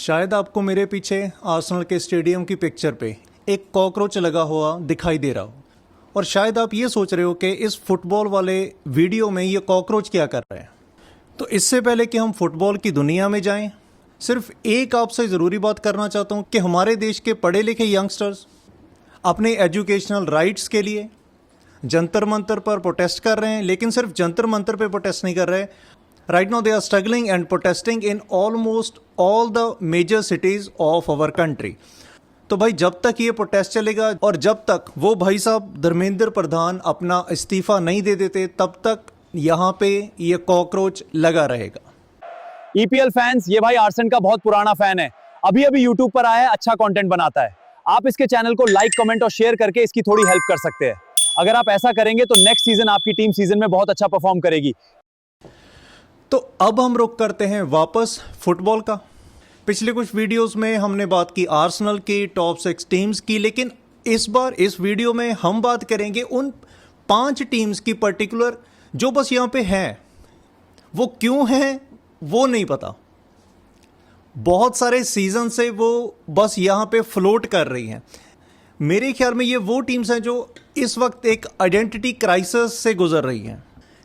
शायद आपको मेरे पीछे आर्सेनल के स्टेडियम की पिक्चर पे एक कॉकरोच लगा हुआ दिखाई दे रहा हो और शायद आप ये सोच रहे हो कि इस फुटबॉल वाले वीडियो में ये कॉकरोच क्या कर रहे हैं। तो इससे पहले कि हम फुटबॉल की दुनिया में जाएं, सिर्फ एक आपसे ज़रूरी बात करना चाहता हूं कि हमारे देश के पढ़े लिखे यंगस्टर्स अपने एजुकेशनल राइट्स के लिए जंतर मंतर पर प्रोटेस्ट कर रहे हैं, लेकिन सिर्फ जंतर मंतर पे प्रोटेस्ट नहीं कर रहे। Right now they are struggling and protesting in almost all the major cities of our country. तो भाई जब तक ये प्रोटेस्ट चलेगा और जब तक वो भाई साहब धर्मेंद्र प्रधान अपना इस्तीफा नहीं दे देते, तब तक यहाँ पे ये कॉकरोच लगा रहेगा। ईपीएल फैंस, ये भाई आर्सेनल का बहुत पुराना फैन है, अभी अभी यूट्यूब पर आया है, अच्छा कंटेंट बनाता है। आप इसके चैनल को लाइक, कमेंट और शेयर करके इसकी थोड़ी हेल्प कर सकते हैं। अगर आप ऐसा करेंगे तो नेक्स्ट सीजन आपकी टीम सीजन में बहुत अच्छा परफॉर्म करेगी। तो अब हम रुख करते हैं वापस फुटबॉल का। पिछले कुछ वीडियोस में हमने बात की आर्सेनल की टॉप 6 टीम्स की, लेकिन इस बार इस वीडियो में हम बात करेंगे उन 5 टीम्स की पर्टिकुलर जो बस यहाँ पे हैं। वो क्यों हैं वो नहीं पता, बहुत सारे सीजन से वो बस यहाँ पे फ्लोट कर रही हैं। मेरे ख्याल में ये वो टीम्स हैं जो इस वक्त एक आइडेंटिटी क्राइसिस से गुजर रही हैं।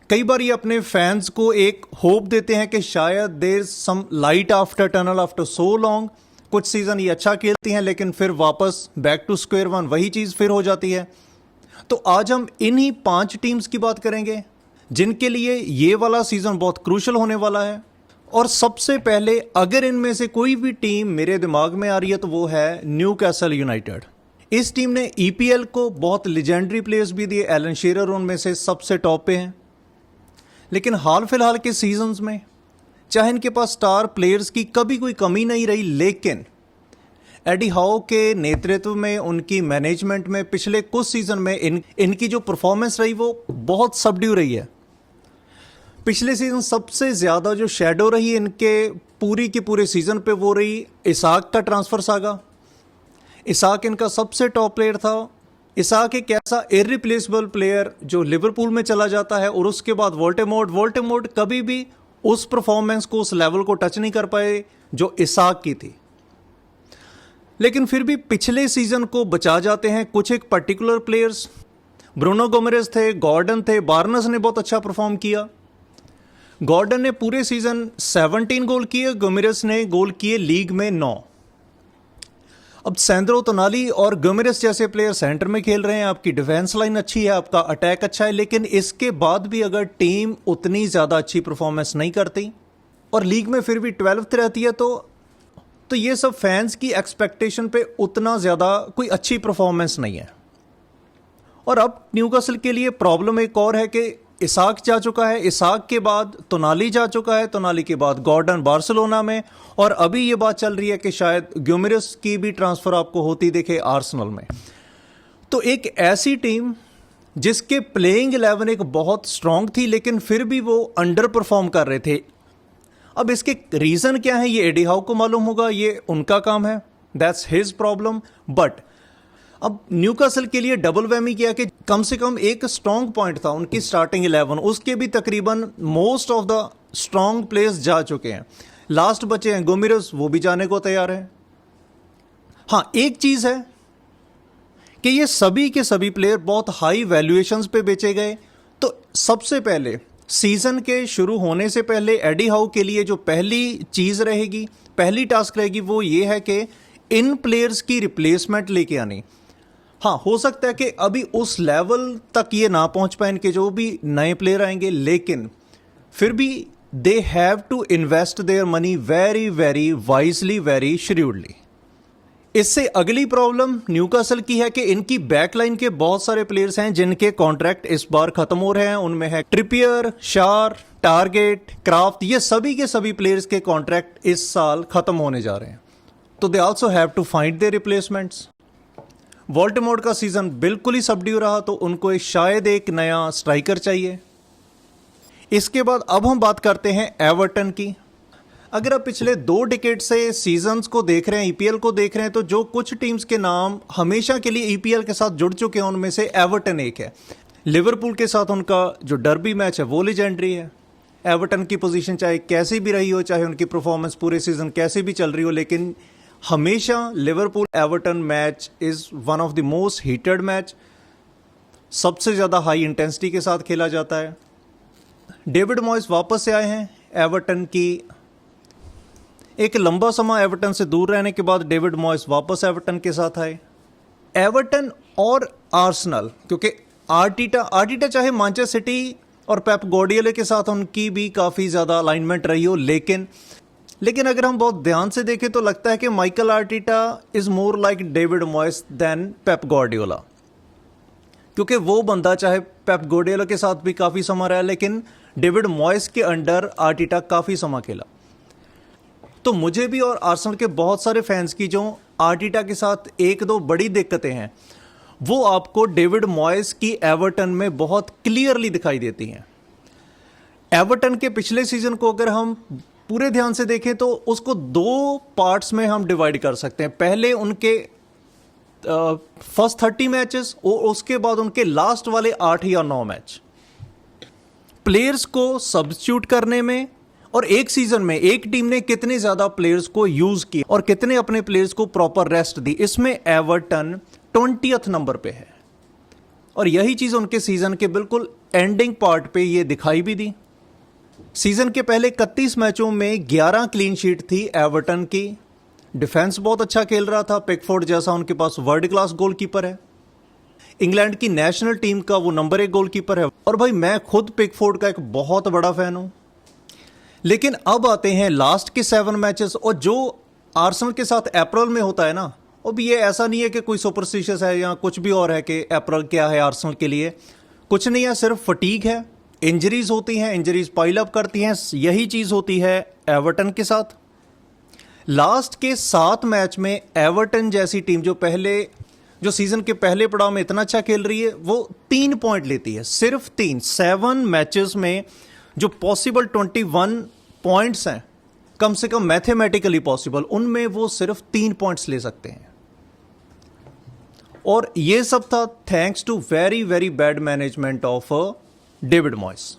कई बार ये अपने फैंस को एक होप देते हैं कि शायद there some light after tunnel after so long. कुछ सीज़न ये अच्छा खेलती हैं, लेकिन फिर वापस बैक टू स्क्वायर वन वही चीज़ फिर हो जाती है। तो आज हम इन्हीं 5 टीम्स की बात करेंगे जिनके लिए ये वाला सीज़न बहुत क्रूशल होने वाला है। और सबसे पहले अगर इनमें से कोई भी टीम मेरे दिमाग में आ रही है तो वो है न्यूकैसल यूनाइटेड। इस टीम ने ईपीएल को बहुत लेजेंडरी प्लेयर्स भी दिए, एलन शेरर उनमें से सबसे टॉप पे हैं। लेकिन हाल फिलहाल के सीजन्स में चाहे इनके पास स्टार प्लेयर्स की कभी कोई कमी नहीं रही, लेकिन एडी हाउ के नेतृत्व में उनकी मैनेजमेंट में पिछले कुछ सीजन में इनकी जो परफॉर्मेंस रही वो बहुत सबड्यू रही है। पिछले सीजन सबसे ज़्यादा जो शैडो रही इनके पूरी के पूरे सीजन पे वो रही इसाक का ट्रांसफ़र सागा। इसाक इनका सबसे टॉप प्लेयर था। इसाक एक ऐसा इररिप्लेसेबल प्लेयर जो लिवरपूल में चला जाता है, और उसके बाद वोल्टेमोर्ट कभी भी उस परफॉर्मेंस को, उस लेवल को टच नहीं कर पाए जो इसाक की थी। लेकिन फिर भी पिछले सीजन को बचा जाते हैं कुछ एक पर्टिकुलर प्लेयर्स। ब्रूनो गोमेरेज थे, गॉर्डन थे, बार्नस ने बहुत अच्छा परफॉर्म किया। गॉर्डन ने पूरे सीजन 17 गोल किए, गोमेरेज ने गोल किए लीग में 9। अब सैंड्रो टोनाली और गोमेरेज जैसे प्लेयर सेंटर में खेल रहे हैं, आपकी डिफेंस लाइन अच्छी है, आपका अटैक अच्छा है, लेकिन इसके बाद भी अगर टीम उतनी ज़्यादा अच्छी परफॉर्मेंस नहीं करती और लीग में फिर भी 12th रहती है तो ये सब फैंस की एक्सपेक्टेशन पे उतना ज़्यादा कोई अच्छी परफॉर्मेंस नहीं है। और अब न्यूकासल के लिए प्रॉब्लम एक और है कि इसाक जा चुका है, इसाक के बाद टोनाली जा चुका है, टोनाली के बाद गॉर्डन बार्सिलोना में, और अभी ये बात चल रही है कि शायद ग्यूमेरेस की भी ट्रांसफ़र आपको होती दिखे आर्सेनल में। तो एक ऐसी टीम जिसके प्लेइंग 11 एक बहुत स्ट्रांग थी, लेकिन फिर भी वो अंडर परफॉर्म कर रहे थे। अब इसके रीज़न क्या है ये एडी हाउ को मालूम होगा, ये उनका काम है, दैट्स हिज प्रॉब्लम। बट अब न्यूकासल के लिए डबल वैमी किया कि कम से कम एक स्ट्रॉन्ग पॉइंट था उनकी स्टार्टिंग 11, उसके भी तकरीबन most of the strong players जा चुके हैं। लास्ट बचे हैं गोमेरेज, वो भी जाने को तैयार है। हाँ, एक चीज़ है कि ये सभी के सभी प्लेयर बहुत हाई वैल्यूएशंस पे बेचे गए। तो सबसे पहले सीजन के शुरू होने से पहले एडी हाउ के लिए जो पहली चीज़ रहेगी, पहली टास्क रहेगी, वो ये है कि इन प्लेयर्स की रिप्लेसमेंट लेके आनी। हाँ, हो सकता है कि अभी उस लेवल तक ये ना पहुंच पाए इनके जो भी नए प्लेयर आएंगे, लेकिन फिर भी they have to invest their money very very wisely, very shrewdly. इससे अगली प्रॉब्लम न्यूकासल की है कि इनकी बैकलाइन के बहुत सारे प्लेयर्स हैं जिनके कॉन्ट्रैक्ट इस बार खत्म हो रहे हैं। उनमें है ट्रिपियर, शार, टारगेट, क्राफ्ट, ये सभी के सभी प्लेयर्स के कॉन्ट्रैक्ट इस साल खत्म होने जा रहे हैं। तो they also have to find their replacements. वोल्टेमोर्ट का सीजन बिल्कुल ही सबड्यू रहा, तो उनको शायद एक नया स्ट्राइकर चाहिए। इसके बाद अब हम बात करते हैं एवर्टन की। अगर आप पिछले 2 डिकेड से सीजन्स को देख रहे हैं, ईपीएल को देख रहे हैं, तो जो कुछ टीम्स के नाम हमेशा के लिए ईपीएल के साथ जुड़ चुके हैं उनमें से एवर्टन एक है। लिवरपूल के साथ उनका जो डर्बी मैच है वो लेजेंडरी है। एवर्टन की पोजीशन चाहे कैसी भी रही हो, चाहे उनकी परफॉर्मेंस पूरे सीजन कैसी भी चल रही हो, लेकिन हमेशा Liverpool Everton match is one of the most heated match, सबसे ज़्यादा हाई इंटेंसिटी के साथ खेला जाता है। डेविड मॉयस वापस से आए हैं एवर्टन की, एक लंबा समय एवर्टन से दूर रहने के बाद डेविड मॉयस वापस एवर्टन के साथ आए। एवर्टन और आर्सेनल, क्योंकि आर्टेटा चाहे मैनचेस्टर सिटी और पेप गार्डियोला के साथ उनकी भी काफ़ी ज़्यादा अलाइनमेंट रही हो, लेकिन अगर हम बहुत ध्यान से देखें तो लगता है कि Michael Arteta is more like David Moyes than Pep Guardiola, क्योंकि वो बंदा चाहे पेप गार्डियोला के साथ भी काफ़ी समय रहा, लेकिन डेविड मॉयस के अंडर आर्टेटा काफ़ी समय खेला। तो मुझे भी और आर्सेनल के बहुत सारे फैंस की जो आर्टेटा के साथ एक दो बड़ी दिक्कतें हैं, वो आपको डेविड मॉयस की एवर्टन में बहुत क्लियरली दिखाई देती हैं। एवर्टन के पिछले सीजन को अगर हम पूरे ध्यान से देखें तो उसको दो पार्ट्स में हम डिवाइड कर सकते हैं। पहले उनके फर्स्ट 30 मैचेस और उसके बाद उनके लास्ट वाले 8 या 9 मैच, प्लेयर्स को सब्स्टिट्यूट करने में और एक सीजन में एक टीम ने कितने ज्यादा प्लेयर्स को यूज किया और कितने अपने प्लेयर्स को प्रॉपर रेस्ट दी, इसमें एवर्टन 20th नंबर पे है। और यही चीज उनके सीजन के बिल्कुल एंडिंग पार्ट पे ये दिखाई भी दी। सीजन के पहले 31 मैचों में 11 क्लीन शीट थी एवर्टन की। डिफेंस बहुत अच्छा खेल रहा था, पिकफोर्ड जैसा उनके पास वर्ल्ड क्लास गोलकीपर है, इंग्लैंड की नेशनल टीम का वो नंबर 1 गोलकीपर है। और भाई मैं खुद पिकफोर्ड का एक बहुत बड़ा फैन हूं। लेकिन अब आते हैं लास्ट के 7 मैचेस, और जो आर्सेनल के साथ अप्रैल में होता है ना, अब ये ऐसा नहीं है कि कोई सुपरस्टिशियस है या कुछ भी और है कि अप्रैल क्या है आर्सेनल के लिए, कुछ नहीं है, सिर्फ फटीग है, इंजरीज होती हैं, इंजरीज पाइल अप करती हैं। यही चीज होती है एवर्टन के साथ। लास्ट के 7 मैच में एवर्टन जैसी टीम जो सीजन के पहले पड़ाव में इतना अच्छा खेल रही है, वो 3 पॉइंट लेती है, सिर्फ 3। 7 मैचेस में जो पॉसिबल 21 पॉइंट्स हैं, कम से कम मैथमेटिकली पॉसिबल, उनमें वो सिर्फ 3 पॉइंट्स ले सकते हैं। और ये सब था thanks to very very bad management of David Moyes.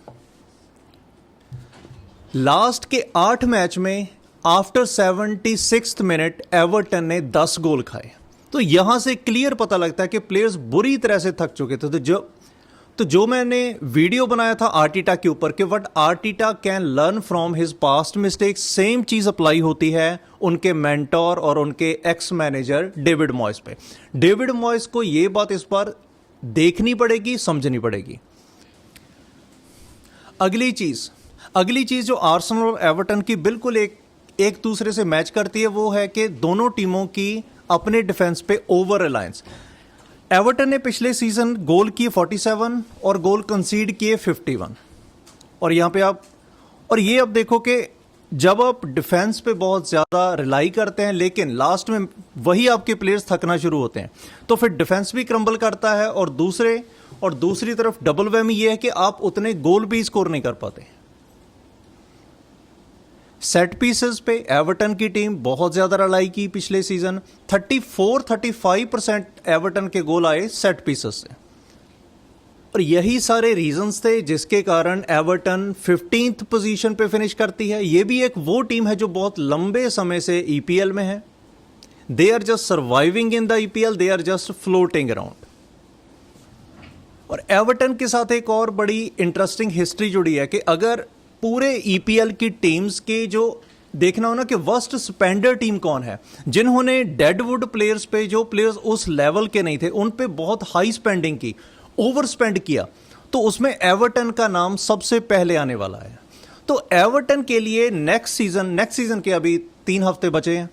Last के 8 मैच में आफ्टर 76th मिनट एवर्टन ने 10 गोल खाए। तो यहां से क्लियर पता लगता है कि प्लेयर्स बुरी तरह से थक चुके थे। तो जो मैंने वीडियो बनाया था आर्टेटा के ऊपर कि what Arteta can learn from his past mistakes, same चीज अप्लाई होती है उनके मेंटोर और उनके एक्स मैनेजर डेविड मॉयस पे। डेविड मॉयस को यह बात इस बार देखनी पड़ेगी, समझनी पड़ेगी। अगली चीज जो आर्सेनल और एवर्टन की बिल्कुल एक दूसरे से मैच करती है, वो है कि दोनों टीमों की अपने डिफेंस पे ओवर रिलायंस। एवर्टन ने पिछले सीजन गोल किए 47 और गोल कंसीड किए 51। और यहां पे ये अब देखो कि जब आप डिफेंस पे बहुत ज्यादा रिलाई करते हैं, लेकिन लास्ट में वही आपके प्लेयर्स थकना शुरू होते हैं, तो फिर डिफेंस भी क्रम्बल करता है। और दूसरी तरफ डबल वैमी ये है कि आप उतने गोल भी स्कोर नहीं कर पाते। सेट पीसेस पे एवर्टन की टीम बहुत ज्यादा रिलाई की पिछले सीजन, 34-35% एवर्टन के गोल आए सेट पीसेस से। और यही सारे रीजंस थे जिसके कारण एवर्टन 15th पोजीशन पे फिनिश करती है। ये भी एक वो टीम है जो बहुत लंबे समय से ईपीएल में है। They are just surviving in the EPL, they are just floating around. और एवर्टन के साथ एक और बड़ी इंटरेस्टिंग हिस्ट्री जुड़ी है कि अगर पूरे ईपीएल की टीम्स के जो देखना हो ना कि वर्स्ट स्पेंडर टीम कौन है, जिन्होंने डेडवुड प्लेयर्स पे, जो प्लेयर्स उस लेवल के नहीं थे, उन पे बहुत हाई स्पेंडिंग की, ओवर स्पेंड किया, तो उसमें एवर्टन का नाम सबसे पहले आने वाला है। तो एवर्टन के लिए नेक्स्ट सीजन के अभी 3 हफ्ते बचे हैं,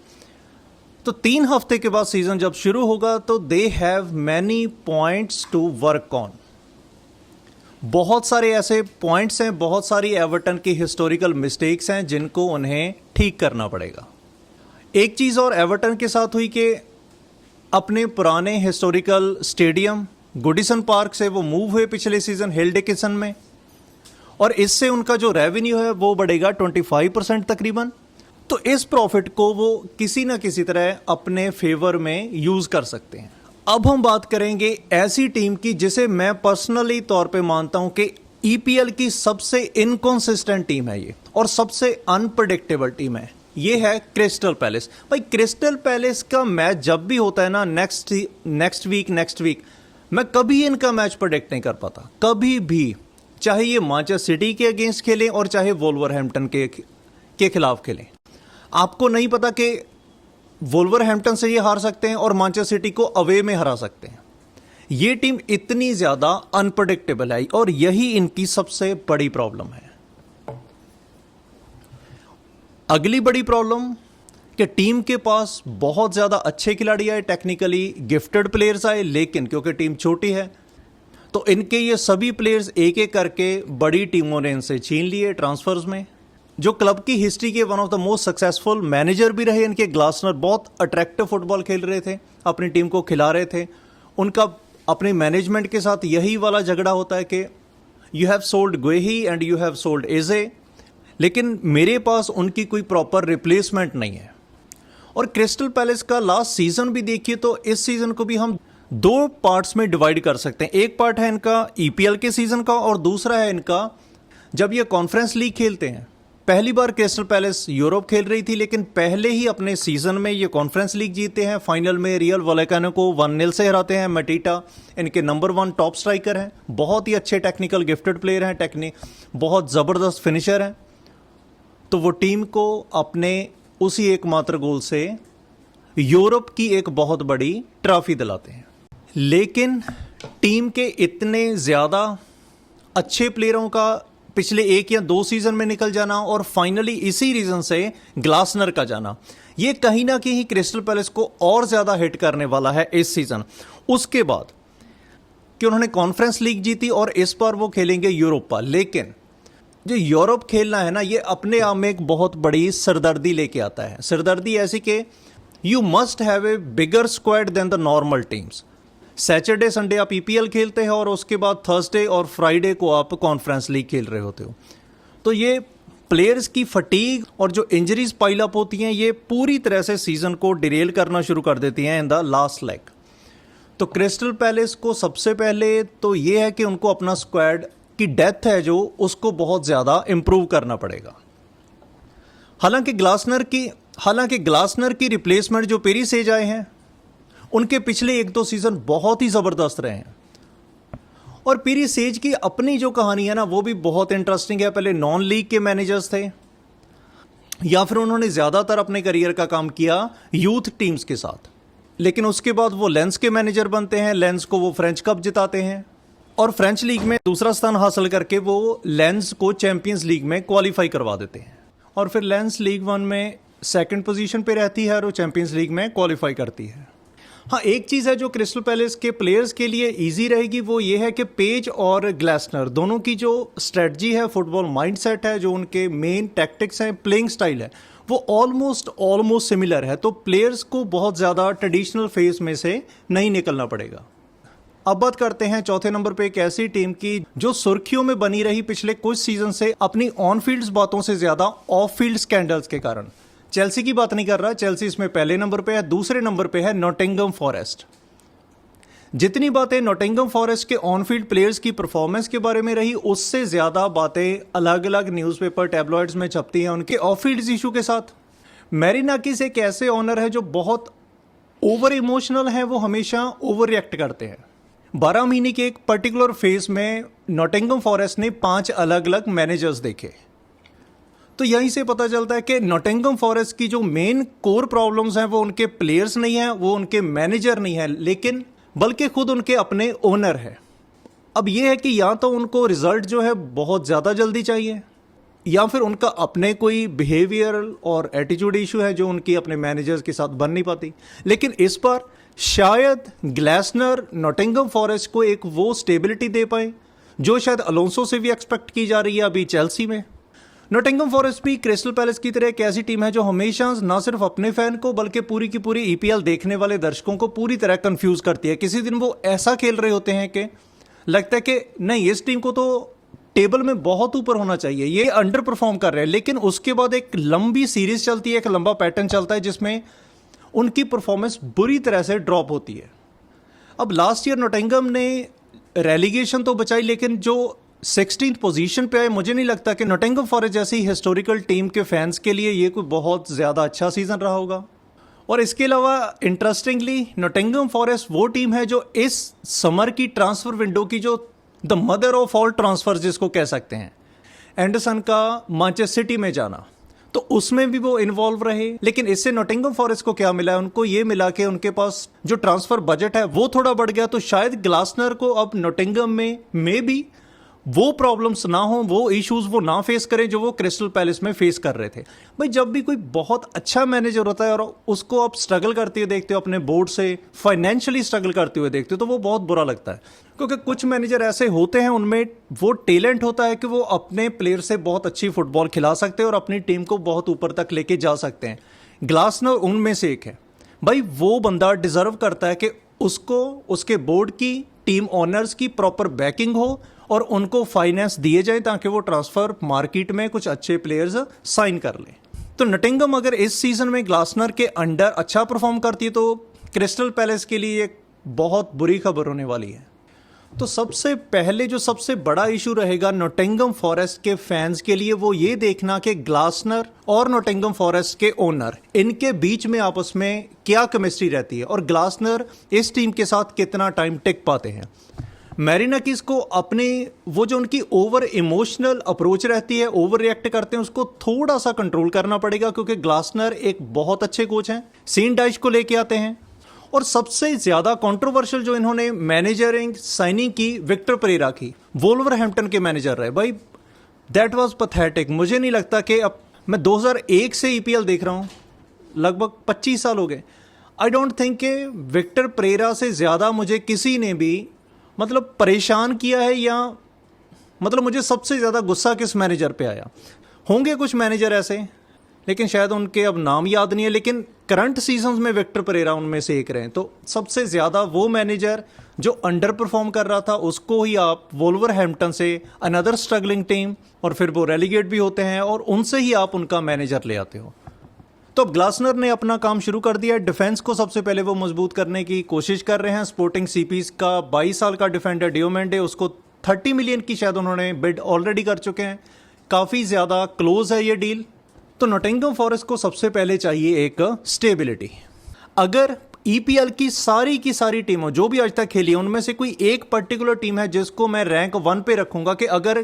तो 3 हफ्ते के बाद सीजन जब शुरू होगा तो they have many points to work on. बहुत सारे ऐसे पॉइंट्स हैं, बहुत सारी एवर्टन की हिस्टोरिकल मिस्टेक्स हैं जिनको उन्हें ठीक करना पड़ेगा। एक चीज़ और एवर्टन के साथ हुई कि अपने पुराने हिस्टोरिकल स्टेडियम गुडिसन पार्क से वो मूव हुए पिछले सीजन हिल डिकिसन में, और इससे उनका जो रेवेन्यू है वो बढ़ेगा 25% तकरीबन। तो इस प्रॉफिट को वो किसी ना किसी तरह अपने फेवर में यूज़ कर सकते हैं। अब हम बात करेंगे ऐसी टीम की जिसे मैं पर्सनली तौर पे मानता हूं कि ईपीएल की सबसे इनकॉन्सिस्टेंट टीम है ये, और सबसे अनप्रडिक्टेबल टीम है ये है क्रिस्टल पैलेस। भाई क्रिस्टल पैलेस का मैच जब भी होता है ना, नेक्स्ट वीक मैं कभी इनका मैच प्रेडिक्ट नहीं कर पाता, कभी भी। चाहे ये मैनचेस्टर सिटी के अगेंस्ट खेलें और चाहे वोल्वरहैम्पटन के खिलाफ खेलें, आपको नहीं पता कि वोल्वरहैम्पटन से ये हार सकते हैं और मैनचेस्टर सिटी को अवे में हरा सकते हैं। ये टीम इतनी ज्यादा अनप्रडिक्टेबल है और यही इनकी सबसे बड़ी प्रॉब्लम है। अगली बड़ी प्रॉब्लम कि टीम के पास बहुत ज्यादा अच्छे खिलाड़ी आए, टेक्निकली गिफ्टेड प्लेयर्स आए, लेकिन क्योंकि टीम छोटी है तो इनके ये सभी प्लेयर्स एक एक करके बड़ी टीमों ने इनसे छीन लिए ट्रांसफर्स में। जो क्लब की हिस्ट्री के one of the most successful manager भी रहे इनके, ग्लासनर, बहुत अट्रैक्टिव फुटबॉल खेल रहे थे, अपनी टीम को खिला रहे थे। उनका अपने मैनेजमेंट के साथ यही वाला झगड़ा होता है कि you have sold Guehi and you have sold AJ, लेकिन मेरे पास उनकी कोई प्रॉपर रिप्लेसमेंट नहीं है। और क्रिस्टल पैलेस का लास्ट सीजन भी देखिए तो इस सीजन को भी हम दो पार्ट्स में डिवाइड कर सकते हैं। एक पार्ट है इनका ईपीएल के सीजन का और दूसरा है इनका जब ये कॉन्फ्रेंस लीग खेलते हैं। पहली बार क्रिस्टल पैलेस यूरोप खेल रही थी, लेकिन पहले ही अपने सीजन में ये कॉन्फ्रेंस लीग जीते हैं। फाइनल में रियल वोल्कानो को 1-0 से हराते हैं। मटीटा इनके नंबर 1 टॉप स्ट्राइकर हैं, बहुत ही अच्छे टेक्निकल गिफ्टेड प्लेयर हैं, बहुत ज़बरदस्त फिनिशर हैं। तो वो टीम को अपने उसी एकमात्र गोल से यूरोप की एक बहुत बड़ी ट्रॉफी दिलाते हैं। लेकिन टीम के इतने ज़्यादा अच्छे प्लेयरों का पिछले 1 या 2 सीजन में निकल जाना और फाइनली इसी रीजन से ग्लासनर का जाना, ये कहीं ना कहीं क्रिस्टल पैलेस को और ज़्यादा हिट करने वाला है इस सीजन। उसके बाद कि उन्होंने कॉन्फ्रेंस लीग जीती और इस बार वो खेलेंगे यूरोपा, लेकिन जो यूरोप खेलना है ना, ये अपने आप में एक बहुत बड़ी सरदर्दी लेके आता है। सरदर्दी ऐसी कि you must have a bigger squad than the normal teams. Saturday Sunday आप ईपीएल खेलते हैं और उसके बाद थर्सडे और फ्राइडे को आप कॉन्फ्रेंस लीग खेल रहे होते हो, तो ये प्लेयर्स की फटीग और जो इंजरीज पाइल अप होती हैं, ये पूरी तरह से सीजन को डिरेल करना शुरू कर देती हैं इन द लास्ट लेग। तो क्रिस्टल पैलेस को सबसे पहले तो ये है कि उनको अपना स्क्वाड की डेप्थ है जो उसको बहुत ज़्यादा इंप्रूव करना पड़ेगा। हालांकि ग्लासनर की रिप्लेसमेंट जो पेरिसेज आए हैं, उनके पिछले 1-2 सीजन बहुत ही ज़बरदस्त रहे हैं। और पेरिसेज की अपनी जो कहानी है ना, वो भी बहुत इंटरेस्टिंग है। पहले नॉन लीग के मैनेजर्स थे, या फिर उन्होंने ज़्यादातर अपने करियर का काम किया यूथ टीम्स के साथ, लेकिन उसके बाद वो लेंस के मैनेजर बनते हैं। लेंस को वो फ्रेंच कप जिताते हैं और फ्रेंच लीग में दूसरा स्थान हासिल करके वो लेंस को चैंपियंस लीग में क्वालिफाई करवा देते हैं। और फिर लेंस लीग 1 में 2nd पोजीशन पे रहती है और वो चैंपियंस लीग में क्वालिफाई करती है। हाँ, एक चीज़ है जो क्रिस्टल पैलेस के प्लेयर्स के लिए इजी रहेगी, वो ये है कि पेज और ग्लासनर दोनों की जो स्ट्रेटजी है, फुटबॉल माइंडसेट है, जो उनके मेन टैक्टिक्स हैं, प्लेइंग स्टाइल है, वो ऑलमोस्ट सिमिलर है। तो प्लेयर्स को बहुत ज़्यादा ट्रेडिशनल फेज में से नहीं निकलना पड़ेगा। अब बात करते हैं चौथे नंबर पे एक ऐसी टीम की जो सुर्खियों में बनी रही पिछले कुछ सीजन से अपनी ऑन फील्ड बातों से ज़्यादा ऑफ फील्ड स्कैंडल्स के कारण। चेल्सी की बात नहीं कर रहा, चेल्सी इसमें पहले नंबर पे है। दूसरे नंबर पे है नॉटिंघम फॉरेस्ट। जितनी बातें नॉटिंघम फॉरेस्ट के ऑन फील्ड प्लेयर्स की परफॉर्मेंस के बारे में रही, उससे ज़्यादा बातें अलग अलग न्यूज़पेपर टैबलॉइड्स में छपती हैं उनके ऑफ फील्ड इशू के साथ। मैरिनाकिस एक ऐसे ऑनर है जो बहुत ओवर इमोशनल है, वो हमेशा ओवर रिएक्ट करते हैं। 12 महीने के एक पर्टिकुलर फेज में नॉटिंघम फॉरेस्ट ने 5 अलग अलग मैनेजर्स देखे। तो यहीं से पता चलता है कि नॉटिंघम फॉरेस्ट की जो मेन कोर प्रॉब्लम्स हैं वो उनके प्लेयर्स नहीं हैं, वो उनके मैनेजर नहीं है, लेकिन बल्कि खुद उनके अपने ओनर है। अब ये है कि या तो उनको रिजल्ट जो है बहुत ज़्यादा जल्दी चाहिए, या फिर उनका अपने कोई बिहेवियरल और एटीट्यूड इशू है जो उनकी अपने मैनेजर्स के साथ बन नहीं पाती। लेकिन इस बार शायद ग्लासनर नॉटिंघम फॉरेस्ट को एक वो स्टेबिलिटी दे पाए जो शायद अलोंसो से भी एक्सपेक्ट की जा रही है अभी चेल्सी में। नॉटिंघम फॉरेस्ट भी क्रिस्टल पैलेस की तरह एक ऐसी टीम है जो हमेशा ना सिर्फ अपने फैन को बल्कि पूरी की पूरी ईपीएल देखने वाले दर्शकों को पूरी तरह कंफ्यूज करती है। किसी दिन वो ऐसा खेल रहे होते हैं कि लगता है कि नहीं, इस टीम को तो टेबल में बहुत ऊपर होना चाहिए, ये अंडर परफॉर्म कर रहे हैं। लेकिन उसके बाद एक लंबी सीरीज चलती है, एक लंबा पैटर्न चलता है जिसमें उनकी परफॉर्मेंस बुरी तरह से ड्रॉप होती है। अब लास्ट ईयर नॉटिंघम ने रेलीगेशन तो बचाई, लेकिन जो 16th पोजीशन पे आए। मुझे नहीं लगता कि नॉटिंघम फॉरेस्ट जैसी हिस्टोरिकल टीम के फैंस के लिए ये कोई बहुत ज़्यादा अच्छा सीज़न रहा होगा। और इसके अलावा इंटरेस्टिंगली नॉटिंघम फॉरेस्ट वो टीम है जो इस समर की ट्रांसफ़र विंडो की जो the mother of all transfer जिसको कह सकते हैं, एंडरसन का मैनचेस्टर सिटी में जाना, तो उसमें भी वो इन्वॉल्व रहे। लेकिन इससे नॉटिंघम फॉरेस्ट को क्या मिला है, उनको ये मिला कि उनके पास जो ट्रांसफ़र बजट है वो थोड़ा बढ़ गया। तो शायद ग्लासनर को अब नॉटिंघम में भी वो प्रॉब्लम्स ना हो, वो इश्यूज वो ना फेस करें जो वो क्रिस्टल पैलेस में फेस कर रहे थे। भाई जब भी कोई बहुत अच्छा मैनेजर होता है और उसको आप स्ट्रगल करते हुए देखते हो, अपने बोर्ड से फाइनेंशियली स्ट्रगल करते हुए देखते हो, तो वो बहुत बुरा लगता है। क्योंकि कुछ मैनेजर ऐसे होते हैं, उनमें वो टैलेंट होता है कि वो अपने प्लेयर से बहुत अच्छी फुटबॉल खिला सकते हैं और अपनी टीम को बहुत ऊपर तक लेके जा सकते हैं। ग्लासनर उनमें से एक है। भाई वो बंदा डिजर्व करता है कि उसको उसके बोर्ड की, टीम ओनर्स की प्रॉपर बैकिंग हो और उनको फाइनेंस दिए जाए ताकि वो ट्रांसफर मार्केट में कुछ अच्छे प्लेयर्स साइन कर लें। तो नॉटिंघम अगर इस सीजन में ग्लासनर के अंडर अच्छा परफॉर्म करती है तो क्रिस्टल पैलेस के लिए एक बहुत बुरी खबर होने वाली है। तो सबसे पहले जो सबसे बड़ा इशू रहेगा नॉटिंघम फॉरेस्ट के फैंस के लिए वो ये देखना कि ग्लासनर और नॉटिंघम फॉरेस्ट के ओनर, इनके बीच में आपस में क्या केमिस्ट्री रहती है और ग्लासनर इस टीम के साथ कितना टाइम टिक पाते हैं। मैरिनाकिस को अपने वो जो उनकी ओवर इमोशनल अप्रोच रहती है, ओवर रिएक्ट करते हैं, उसको थोड़ा सा कंट्रोल करना पड़ेगा क्योंकि ग्लासनर एक बहुत अच्छे कोच हैं। सीन डाइश को लेके आते हैं और सबसे ज़्यादा कंट्रोवर्शियल जो इन्होंने मैनेजरिंग साइनिंग की विक्टर परेरा की, वोल्वरहैम्पटन के मैनेजर रहे। भाई दैट वाज पैथेटिक। मुझे नहीं लगता कि अब मैं 2001 से ईपीएल देख रहा हूँ, लगभग 25 साल हो गए। आई डोंट थिंक कि विक्टर परेरा से ज़्यादा मुझे किसी ने भी मतलब परेशान किया है, या मतलब मुझे सबसे ज़्यादा गुस्सा किस मैनेजर पे आया। होंगे कुछ मैनेजर ऐसे, लेकिन शायद उनके अब नाम याद नहीं है, लेकिन करंट सीजन्स में विक्टर परेरा उनमें से एक रहे। तो सबसे ज़्यादा वो मैनेजर जो अंडर परफॉर्म कर रहा था उसको ही आप वोल्वरहैम्पटन से, अनदर स्ट्रगलिंग टीम, और फिर वो रेलीगेट भी होते हैं और उनसे ही आप उनका मैनेजर ले आते हो। तो अब ग्लासनर ने अपना काम शुरू कर दिया। डिफेंस को सबसे पहले वो मजबूत करने की कोशिश कर रहे हैं। स्पोर्टिंग सीपीज का 22 साल का डिफेंडर डियोमेंडे, उसको 30 मिलियन की शायद उन्होंने बिड ऑलरेडी कर चुके हैं। काफ़ी ज़्यादा क्लोज है ये डील। तो नॉटिंघम फॉरेस्ट को सबसे पहले चाहिए एक स्टेबिलिटी। अगर ईपीएल की सारी टीमों जो भी आज तक खेली है उनमें से कोई एक पर्टिकुलर टीम है जिसको मैं रैंक 1 पे रखूंगा कि अगर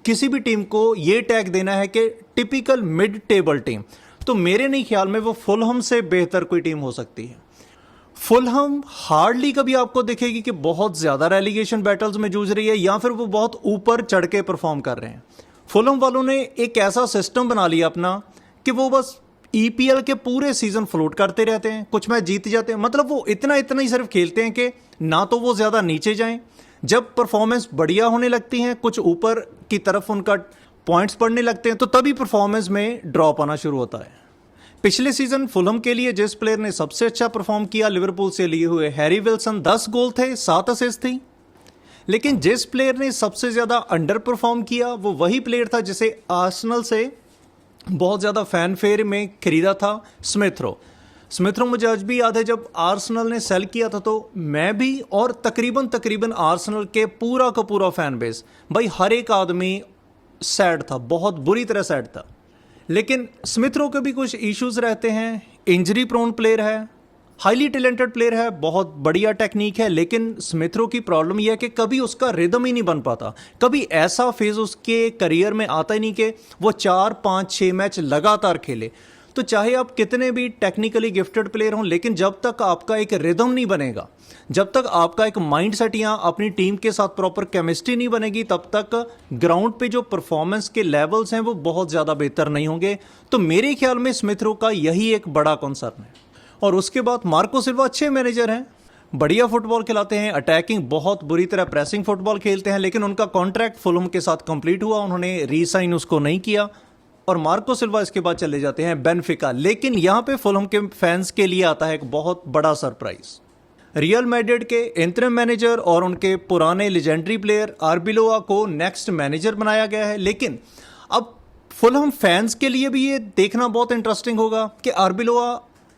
किसी भी टीम को ये टैग देना है कि टिपिकल मिड टेबल टीम, तो मेरे नहीं ख्याल में वो फुलहम से बेहतर कोई टीम हो सकती है। फुलहम हार्डली कभी आपको दिखेगी कि बहुत ज़्यादा रेलीगेशन बैटल्स में जूझ रही है या फिर वो बहुत ऊपर चढ़ के परफॉर्म कर रहे हैं। फुलहम वालों ने एक ऐसा सिस्टम बना लिया अपना कि वो बस ईपीएल के पूरे सीजन फ्लोट करते रहते हैं, कुछ मैच जीत जाते हैं। मतलब वो इतना ही सिर्फ खेलते हैं कि ना तो वो ज़्यादा नीचे जाएं, जब परफॉर्मेंस बढ़िया होने लगती हैं, कुछ ऊपर की तरफ उनका पॉइंट्स पड़ने लगते हैं, तो तभी परफॉर्मेंस में ड्रॉप आना शुरू होता है। पिछले सीजन फुलहम के लिए जिस प्लेयर ने सबसे अच्छा परफॉर्म किया, लिवरपूल से लिए हुए हैरी विल्सन, 10 गोल थे, 7 असिस्ट थी। लेकिन जिस प्लेयर ने सबसे ज़्यादा अंडर परफॉर्म किया वो वही प्लेयर था जिसे आर्सेनल से बहुत ज़्यादा फैनफेयर में खरीदा था, स्मिथ रो। मुझे आज भी याद है जब आर्सेनल ने सेल किया था तो मैं भी और तकरीबन आर्सेनल के पूरा का पूरा फैन बेस, भाई हर एक आदमी सैड था, बहुत बुरी तरह सैड था। लेकिन स्मिथ रो के भी कुछ इश्यूज रहते हैं, इंजरी प्रोन प्लेयर है, हाईली टैलेंटेड प्लेयर है, बहुत बढ़िया टेक्निक है, लेकिन स्मिथ रो की प्रॉब्लम यह है कि कभी उसका रिदम ही नहीं बन पाता। कभी ऐसा फेज उसके करियर में आता ही नहीं कि वो 4, 5, 6 मैच लगातार खेले। तो चाहे आप कितने भी टेक्निकली गिफ्टेड प्लेयर हों, लेकिन जब तक आपका एक रिदम नहीं बनेगा, जब तक आपका एक माइंड सेट या अपनी टीम के साथ प्रॉपर केमिस्ट्री नहीं बनेगी, तब तक ग्राउंड पे जो परफॉर्मेंस के लेवल्स हैं वो बहुत ज़्यादा बेहतर नहीं होंगे। तो मेरे ख्याल में स्मिथ रो का यही एक बड़ा कंसर्न है। और उसके बाद मार्को सिल्वा अच्छे मैनेजर हैं, बढ़िया फुटबॉल खिलाते हैं, अटैकिंग बहुत बुरी तरह प्रेसिंग फुटबॉल खेलते हैं, लेकिन उनका कॉन्ट्रैक्ट फुलहम के साथ कंप्लीट हुआ, उन्होंने रीसाइन उसको नहीं किया और मार्को सिल्वा इसके बाद चले जाते हैं बेनफिका। लेकिन यहाँ पे फुलहम के फैंस के लिए आता है एक बहुत बड़ा सरप्राइज। रियल मैड्रिड के इंटरिम मैनेजर और उनके पुराने लेजेंडरी प्लेयर आर्बिलोआ को नेक्स्ट मैनेजर बनाया गया है। लेकिन अब फुलहम फैंस के लिए भी ये देखना बहुत इंटरेस्टिंग होगा कि आर्बिलोआ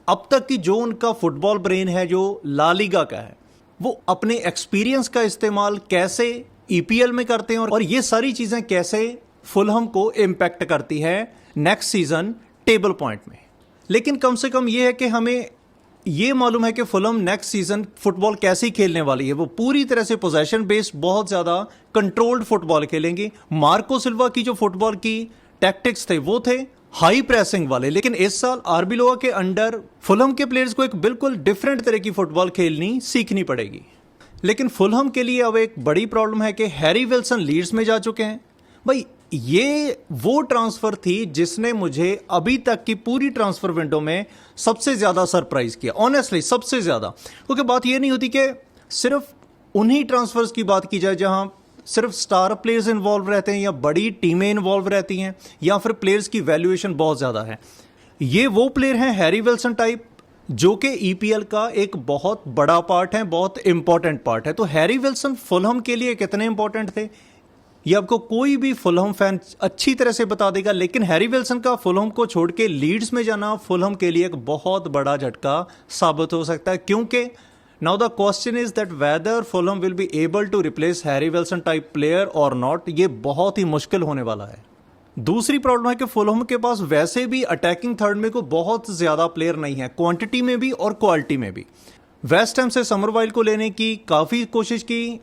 अब तक की जो उनका फुटबॉल ब्रेन है जो ला लीगा का है, वो अपने एक्सपीरियंस का इस्तेमाल कैसे ईपीएल में करते हैं और ये सारी चीजें कैसे फुलहम को इम्पैक्ट करती है नेक्स्ट सीजन टेबल पॉइंट में। लेकिन कम से कम ये है कि हमें ये मालूम है कि फुलहम नेक्स्ट सीजन फुटबॉल कैसी खेलने वाली है। वो पूरी तरह से पोजेशन बेस्ड, बहुत ज्यादा कंट्रोल्ड फुटबॉल खेलेंगी। मार्को सिल्वा की जो फुटबॉल की टैक्टिक्स थे वो थे हाई प्रेसिंग वाले, लेकिन इस साल आरबी के अंडर फुलहम के प्लेयर्स को एक बिल्कुल डिफरेंट तरह की फुटबॉल खेलनी सीखनी पड़ेगी। लेकिन फुलहम के लिए अब एक बड़ी प्रॉब्लम है कि हैरी विल्सन लीड्स में जा चुके हैं। भाई ये वो ट्रांसफर थी जिसने मुझे अभी तक की पूरी ट्रांसफर विंडो में सबसे ज्यादा सरप्राइज किया, ऑनेस्टली सबसे ज्यादा। क्योंकि बात ये नहीं होती कि सिर्फ उन्हीं ट्रांसफर्स की बात की जाए जहां सिर्फ स्टार प्लेयर्स इन्वॉल्व रहते हैं या बड़ी टीमें इन्वॉल्व रहती हैं या फिर प्लेयर्स की वैल्यूएशन बहुत ज्यादा है। ये वो प्लेयर हैं हैरी विल्सन टाइप जो कि ईपीएल का एक बहुत बड़ा पार्ट है, बहुत इंपॉर्टेंट पार्ट है। तो हैरी विल्सन फुलहम के लिए कितने इंपॉर्टेंट थे ये आपको कोई भी फुलहम फैन अच्छी तरह से बता देगा। लेकिन हैरी विल्सन का फुलहम को छोड़ के लीड्स में जाना फुलहम के लिए एक बहुत बड़ा झटका साबित हो सकता है, क्योंकि now the question is that whether Fulham will be able to replace Harry Wilson type player or not. ये बहुत ही मुश्किल होने वाला है। दूसरी प्रॉब्लम है कि फुलहम के पास वैसे भी अटैकिंग थर्ड में को बहुत ज्यादा प्लेयर नहीं है, क्वांटिटी में भी और क्वालिटी में भी। वेस्ट हैम से समरवाइल को लेने की काफी कोशिश की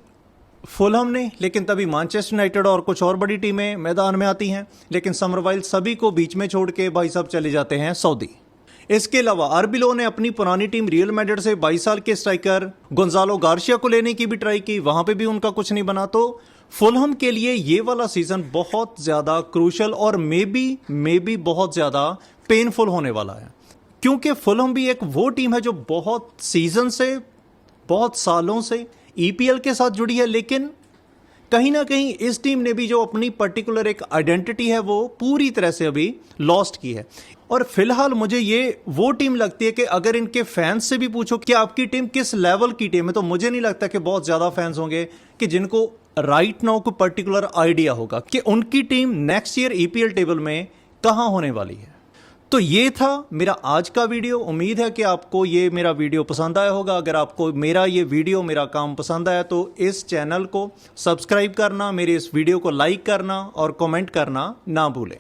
फुलहम ने, लेकिन तभी मैनचेस्टर यूनाइटेड और कुछ और बड़ी टीमें मैदान में आती हैं, लेकिन समरवाइल सभी को बीच में छोड़ के भाई साहब चले जाते हैं सऊदी। इसके अलावा आरबी ने अपनी पुरानी टीम रियल मैड्रिड से 22 साल के स्ट्राइकर गोंजालो गार्सिया को लेने की भी ट्राई की, वहां पे भी उनका कुछ नहीं बना। तो फुलहम के लिए ये वाला सीजन बहुत ज्यादा क्रूशल और मे बी बहुत ज्यादा पेनफुल होने वाला है, क्योंकि फुलहम भी एक वो टीम है जो बहुत सीजन से, बहुत सालों से ईपीएल के साथ जुड़ी है, लेकिन कहीं ना कहीं इस टीम ने भी जो अपनी पर्टिकुलर एक आइडेंटिटी है वो पूरी तरह से अभी लॉस्ट की है। और फिलहाल मुझे ये वो टीम लगती है कि अगर इनके फैंस से भी पूछो कि आपकी टीम किस लेवल की टीम है, तो मुझे नहीं लगता कि बहुत ज्यादा फैंस होंगे कि जिनको राइट नाउ को पर्टिकुलर आइडिया होगा कि उनकी team next year EPL table में कहां होने वाली है। तो ये था मेरा आज का वीडियो। उम्मीद है कि आपको ये मेरा वीडियो पसंद आया होगा। अगर आपको मेरा ये वीडियो, मेरा काम पसंद आया तो इस चैनल को सब्सक्राइब करना, मेरे इस वीडियो को लाइक करना और कमेंट करना ना भूलें।